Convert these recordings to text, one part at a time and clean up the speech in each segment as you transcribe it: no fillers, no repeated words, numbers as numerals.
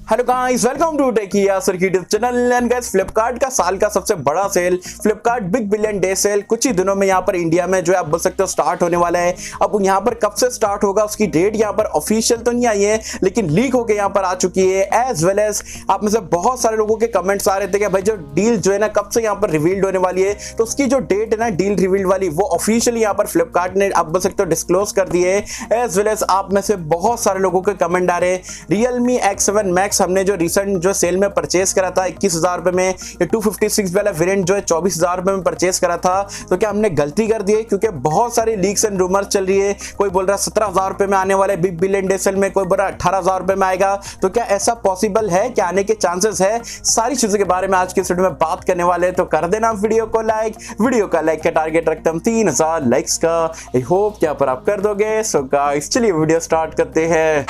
Hello guys, welcome to techie Yasar की YouTube channel. And guys, Flipkart का साल का सबसे बड़ा sale Flipkart big billion day sale कुछ ही दिनों में यहाँ पर इंडिया में जो है आप बोल सकते हो स्टार्ट होने वाला है। अब यहाँ पर कब से स्टार्ट होगा उसकी डेट यहाँ पर ऑफिशियल तो नहीं आई है, लेकिन लीक होकर यहाँ पर आ चुकी है। एज वेल एज आप में से बहुत सारे लोगों के कमेंट्स आ रहे थे कि भाई जो डील जो है ना कब से यहाँ पर रिवील्ड होने वाली है, तो उसकी जो डेट है ना डील रिवील्ड वाली वो ऑफिशियली यहाँ पर फ्लिपकार्ट ने आप बोल सकते हो डिस्क्लोज कर दी है। एज वेल एज आप में से बहुत सारे लोगों के कमेंट आ रहे हैं Realme X7 Max हमने जो रिसेंट जो सेल में परचेस करा था 21,000 रुपए में, ये 256 वाला वेरिएंट जो है 24,000 रुपए में परचेस करा था, तो क्या हमने गलती कर दी है? क्योंकि बहुत सारी लीक्स एंड रूमर्स चल रही है। कोई बोल रहा है 17,000 रुपए में आने वाले बिग बिलियन डे सेल में, कोई बोल रहा है 18,000 रुपए में आएगा। तो क्या ऐसा पॉसिबल है? क्या आने के चांसेस है? सारी चीजों के बारे में आज के वीडियो में बात करने वाले हैं। तो कर देना वीडियो को लाइक। वीडियो का लाइक का टारगेट रखते हम 3,000 लाइक्स का। आई होप यहाँ पर आप कर दोगे। सो गाइस चलिए वीडियो स्टार्ट करते हैं।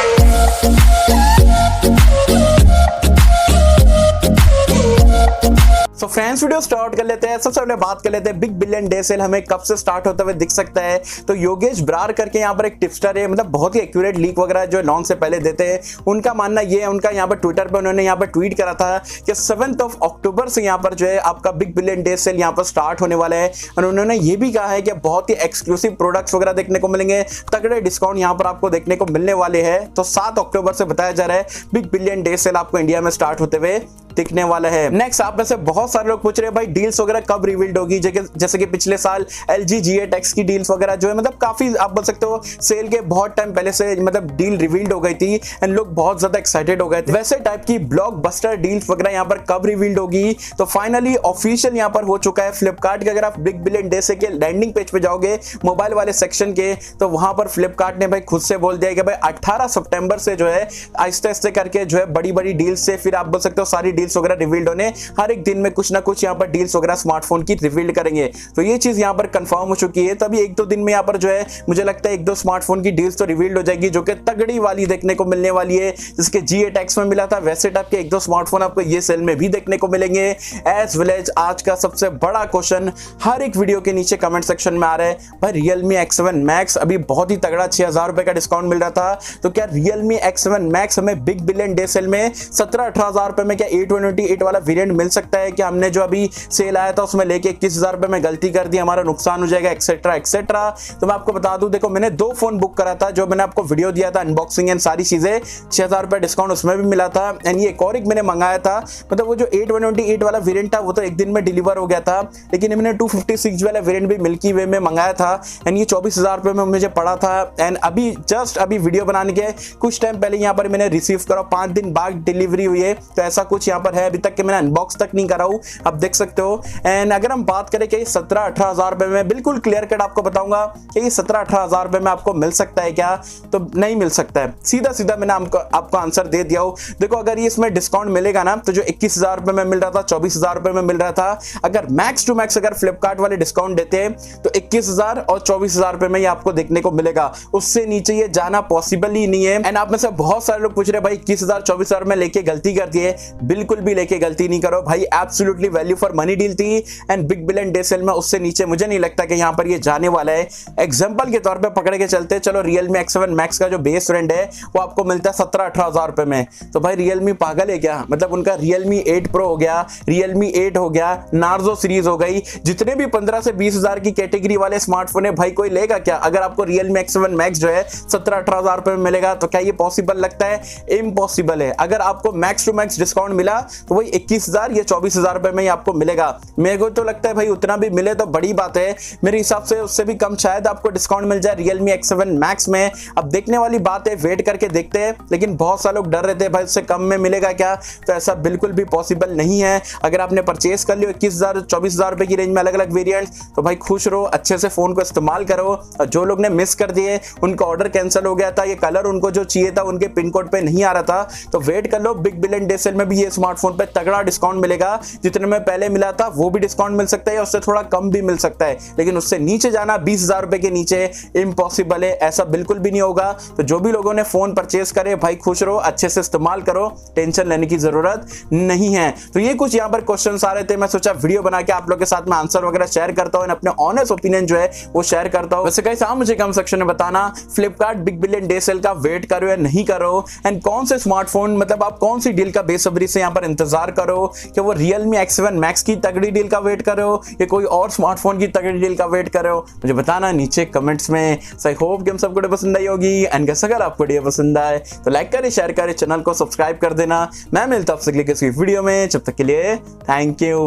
सो फ्रेंड्स वीडियो स्टार्ट कर लेते हैं। सबसे पहले बात कर लेते हैं बिग बिलियन डे सेल हमें कब से स्टार्ट होते हुए दिख सकता है। तो योगेश ब्रार करके यहाँ पर एक टिप्सटर है, मतलब बहुत ही एक्यूरेट लीक वगैरह जो लॉन्च से पहले देते हैं। उनका मानना ये है, उनका यहाँ पर ट्विटर पर उन्होंने यहाँ पर ट्वीट करा था कि 7 अक्टूबर से यहाँ पर जो है आपका बिग बिलियन डे सेल यहाँ पर स्टार्ट होने वाला है। और उन्होंने ये भी कहा है कि बहुत ही एक्सक्लूसिव प्रोडक्ट्स वगैरह देखने को मिलेंगे, तगड़े डिस्काउंट यहाँ पर आपको देखने को मिलने वाले हैं। तो 7 अक्टूबर से बताया जा रहा है बिग बिलियन डे सेल आपको इंडिया में स्टार्ट होते हुए दिखने वाला है। नेक्स्ट आप में से बहुत सारे लोग पूछ रहे हैं भाई डील्स वगैरह कब रिवील्ड होगी, जैसे कि पिछले साल LG G8X की डील्स वगैरह जो है मतलब काफी आप बोल सकते हो सेल के बहुत टाइम पहले से मतलब डील रिवील्ड हो गई थी एंड लोग बहुत ज्यादा एक्साइटेड हो गए थे। वैसे टाइप की ब्लॉकबस्टर डील्स वगैरह यहाँ पर कब रिवील्ड होगी, तो फाइनली ऑफिशियल यहाँ पर हो चुका है फ्लिपकार्ट के। अगर आप बिग बिलियन डे से के लैंडिंग पेज पे जाओगे मोबाइल वाले सेक्शन के, तो वहां पर फ्लिपकार्ट ने भाई खुद से बोल दिया कि भाई 18 सितंबर से जो है आहिस्ते आहिस्ते करके जो है बड़ी बड़ी डील्स से फिर आप बोल सकते हो सारी डील्स वगैरह रिवील्ड होने, हर एक दिन में कुछ ना कुछ यहाँ पर डील्स वगैरह स्मार्टफोन की रिवील्ड करेंगे। तो ये चीज यहाँ पर कंफर्म हो चुकी है। तभी 1-2 दिन में यहाँ पर जो है मुझे लगता है 1-2 स्मार्टफोन की डील्स तो रिवील्ड हो जाएगी, जो कि तगड़ी वाली देखने को मिलने वाली है। जिसके G8X में मिला था वैसे टाइप के 1-2 स्मार्टफोन आपको ये सेल में भी देखने को मिलेंगे। एज वेल एज आज का सबसे बड़ा क्वेश्चन हर एक वीडियो के नीचे कमेंट सेक्शन में आ रहा है, भाई Realme X7 Max अभी बहुत ही तगड़ा 6,000 रुपए का डिस्काउंट मिल रहा था, तो क्या Realme X7 Max हमें बिग बिलियन डे सेल में 17-18,000 रुपए में क्या 828 वाला वेरिएंट मिल सकता है? कि हमने जो अभी सेल आया था उसमें लेके 21,000 रुपए में गलती कर दी, हमारा नुकसान हो जाएगा एक्सेट्रा एक्सेट्रा। तो मैं आपको बता दूं, देखो मैंने 2 फोन बुक करा था, जो मैंने आपको वीडियो दिया था अनबॉक्सिंग एंड सारी चीजें, 6,000 रुपए डिस्काउंट उसमें भी मिला था। एंड ये एक और एक मैंने मंगाया था, मतलब वो जो 828 वाला वेरिएंट था वो तो एक दिन में डिलीवर हो गया था, लेकिन मैंने 256 वाला वेरिएंट भी मिल्की वे में मंगाया था एंड ये 24,000 रुपए में मुझे पड़ा था। एंड अभी जस्ट अभी वीडियो बनाने के कुछ टाइम पहले यहाँ पर मैंने रिसीव करा, 5 दिन बाद डिलीवरी हुई है। तो ऐसा कुछ यहाँ पर है, अभी तक के मैंने अनबॉक्स तक नहीं करा हूं, आप देख सकते हो। एंड अगर हम बात करें कि 17-18,000 रुपए में, बिल्कुल क्लियर कट आपको बताऊंगा कि ये 17-18,000 रुपए में आपको मिल सकता है क्या? तो नहीं मिल सकता है। सीधा सीधा मैंने आपको आंसर दे दिया हूं। देखो अगर ये इसमें डिस्काउंट मिलेगा ना, तो जो 21,000 रुपए में मिल रहा था 24,000 रुपए में मिल रहा था, अगर मैक्स टू मैक्स अगर फ्लिपकार्ट वाले डिस्काउंट देते हैं तो 21,000 और 24,000 रुपए में ये आपको देखने को मिलेगा। उससे नीचे ये जाना पॉसिबल ही नहीं है। एंड आप में से बहुत सारे लोग पूछ रहे भाई 21,000 24,000 में लेके गलती कर दी है। बिल्कुल भी लेके गलती नहीं करो भाई, absolutely value for money deal थी। And Big billion day sale में उससे नीचे मुझे नहीं लगता कि यहाँ पर ये जाने वाला है। एग्जांपल के तौर पे पकड़ के चलते, चलो Realme X7 Max का जो बेस वेरिएंट है वो आपको मिलता है 17-18,000 रुपए में, तो भाई Realme पागल है क्या? मतलब उनका Realme 8 Pro हो गया, Realme 8 हो गया, नार्जो सीरीज हो गई, जितने भी 15 से 20,000 की कैटेगरी वाले स्मार्टफोन है भाई कोई लेगा क्या? अगर आपको Realme X7 Max जो है 17-18,000 रुपए में मिलेगा, तो क्या ये पॉसिबल लगता है? इम्पॉसिबल है। अगर आपको मैक्स टू मैक्स डिस्काउंट मिला तो वही 21,000 या 24,000 रुपए में आपको मिलेगा। मेरे को तो लगता है भाई उतना भी मिले तो बड़ी बात है। मेरे हिसाब से उससे भी कम शायद आपको डिस्काउंट मिल जाए Realme X7 Max में। अब देखने वाली बात है, वेट करके देखते हैं। लेकिन बहुत सारे लोग डर रहे थे भाई उससे कम में मिलेगा क्या, तो ऐसा बिल्कुल भी पॉसिबल नहीं है। अगर आपने परचेस कर लियो 21,000 24,000 रुपए की रेंज में अलग अलग वेरिएंट, तो भाई खुश रहो, अच्छे से फोन को इस्तेमाल करो। और जो लोग ने मिस कर दिए, उनका ऑर्डर कैंसिल हो गया था, ये कलर उनको जो चाहिए था उनके पिन कोड पे नहीं आ रहा था, तो वेट कर लो, बिग बिलियन डे सेल में भी ये स्मार्टफोन स्मार्टफोन पे तगड़ा डिस्काउंट मिलेगा, जितने में पहले मिला था वो भी डिस्काउंट मिल सकता है, उससे थोड़ा कम भी मिल सकता है, लेकिन उससे नीचे जाना 20,000 रुपए के नीचे इम्पॉसिबल है, ऐसा बिल्कुल भी नहीं होगा। तो जो भी लोगों ने फोन परचेस करे भाई खुश रहो, अच्छे से इस्तेमाल करो, टेंशन लेने की जरूरत नहीं है। तो ये कुछ यहाँ पर क्वेश्चंस आ रहे थे, मैं सोचा वीडियो बना के आप लोग के साथ में आंसर वगैरह शेयर करता हूँ, अपने ऑनेस्ट ओपिनियन जो है वो शेयर करता हूँ। वैसे गाइस आप मुझे कमेंट सेक्शन में बताना Flipkart big billion day sale का वेट करो या नहीं करो, एंड कौन से स्मार्टफोन मतलब आप कौन सी डील का बेसब्री से यहाँ पर इंतजार करो, कि वो Realme X7 Max की तगड़ी डील का वेट करो या कोई और स्मार्टफोन की तगड़ी डील का वेट करो, मुझे बताना नीचे कमेंट्स में। आई होप कि हम सबको पसंद आई होगी, एंड अगर आपको वीडियो पसंद आए तो लाइक करें, शेयर करें, चैनल को सब्सक्राइब कर देना। मैं मिलता हूं आपसे किसी वीडियो में, जब तक के लिए थैंक यू।